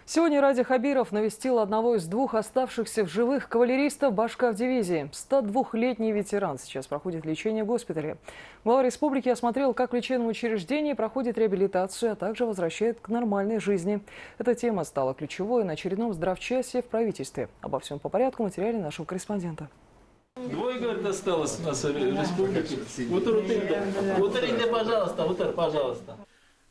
Сегодня Ради Хабиров навестил одного из двух оставшихся в живых кавалеристов Башкавдивизии. 102-летний ветеран сейчас проходит лечение в госпитале. Глава республики осмотрел, как в лечебном учреждении проходит реабилитацию, а также возвращает к нормальной жизни. Эта тема стала ключевой на очередном здравчасе в правительстве. Обо всем по порядку в материале нашего корреспондента. Двое, говорит, осталось у нас в республике. Утри, пожалуйста.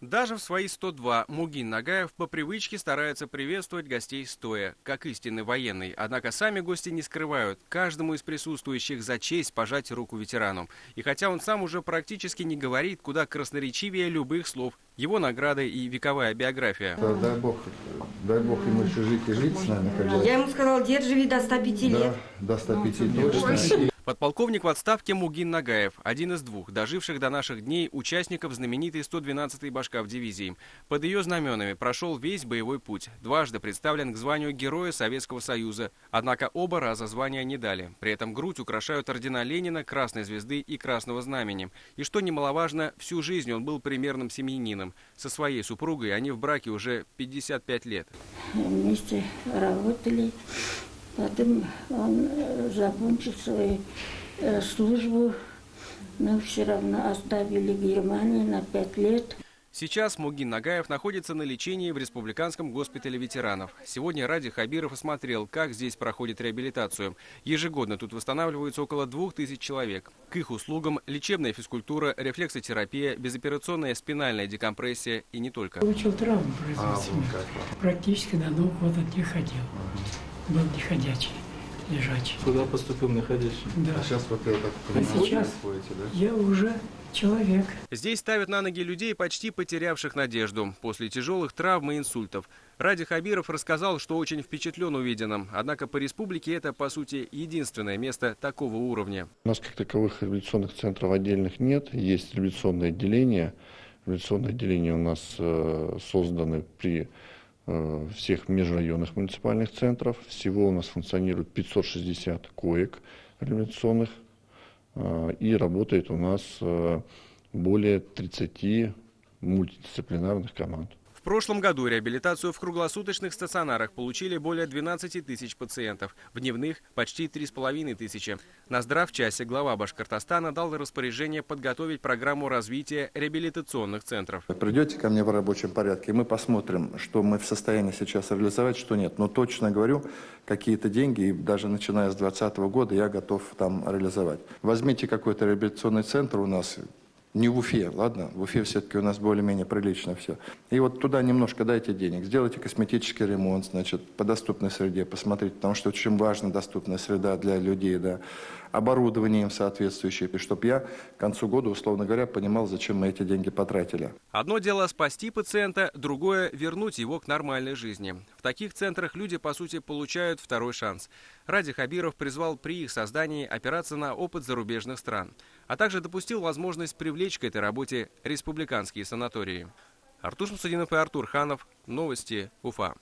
Даже в свои 102 Мугин Нагаев по привычке старается приветствовать гостей стоя, как истинный военный. Однако сами гости не скрывают, каждому из присутствующих за честь пожать руку ветерану. И хотя он сам уже практически не говорит, куда красноречивее любых слов, его награды и вековая биография. Дай Бог ему еще жить с нами. Я ему сказал, дед, живи до 105 лет. Да, до 105 точно. Подполковник в отставке Мугин Нагаев, один из двух доживших до наших дней участников знаменитой 112-й Башкавдивизии. Под ее знаменами прошел весь боевой путь. Дважды представлен к званию Героя Советского Союза. Однако оба раза звания не дали. При этом грудь украшают ордена Ленина, Красной Звезды и Красного Знамени. И что немаловажно, всю жизнь он был примерным семьянином. Со своей супругой они в браке уже 55 лет. Вместе работали. Потом он закончил свою службу, но все равно оставили Германию на 5 лет. Сейчас Мугин Нагаев находится на лечении в Республиканском госпитале ветеранов. Сегодня Ради Хабиров осмотрел, как здесь проходит реабилитацию. Ежегодно тут восстанавливаются около 2000 человек. К их услугам лечебная физкультура, рефлексотерапия, безоперационная спинальная декомпрессия и не только. Получил травму производственную. Практически на ногу вот от них ходил. Был неходячий, лежачий. Куда поступил находящий? Да. А сейчас вот это сейчас ходите, да? я уже человек. Здесь ставят на ноги людей, почти потерявших надежду после тяжелых травм и инсультов. Ради Хабиров рассказал, что очень впечатлен увиденным. Однако по республике это, по сути, единственное место такого уровня. У нас как таковых реабилитационных центров отдельных нет. Есть реабилитационные отделения. Реабилитационные отделения у нас созданы при всех межрайонных муниципальных центров. Всего у нас функционирует 560 коек реабилитационных. И работает у нас более 30 мультидисциплинарных команд. В прошлом году реабилитацию в круглосуточных стационарах получили более 12 тысяч пациентов, в дневных – почти 3500. На здравчасе глава Башкортостана дал распоряжение подготовить программу развития реабилитационных центров. Придете ко мне в рабочем порядке, мы посмотрим, что мы в состоянии сейчас реализовать, что нет. Но точно говорю, какие-то деньги, и даже начиная с 2020 года, я готов там реализовать. Возьмите какой-то реабилитационный центр у нас. Не в Уфе, ладно? В Уфе все-таки у нас более-менее прилично все. И вот туда немножко дайте денег, сделайте косметический ремонт, значит, по доступной среде, посмотрите, потому что очень важна доступная среда для людей, да, оборудование им соответствующее, чтобы я к концу года, условно говоря, понимал, зачем мы эти деньги потратили. Одно дело спасти пациента, другое – вернуть его к нормальной жизни. В таких центрах люди, по сути, получают второй шанс. Ради Хабиров призвал при их создании опираться на опыт зарубежных стран, а также допустил возможность привлечь к этой работе республиканские санатории. Артур Мусудинов и Артур Ханов. Новости Уфа.